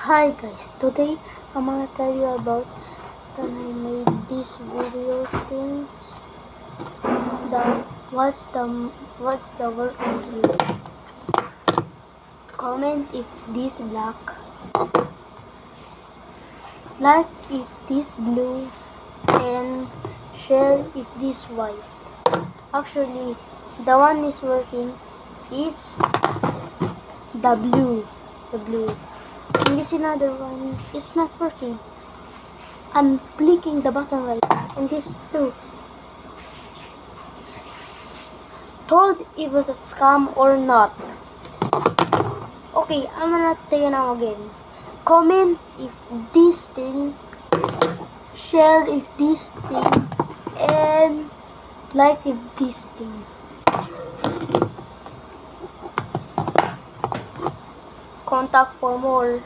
Hi guys, today I'm gonna tell you about when I made these videos things. What's the work here? Comment if this black, like if this blue, and share if this white. Actually, the one is working is the blue. And this another one is not working. I'm clicking the button right now, and this too. Told it was a scam or not. Okay, I'm gonna tell you now again. Comment if this thing, share if this thing, and like if this thing. Contact for more.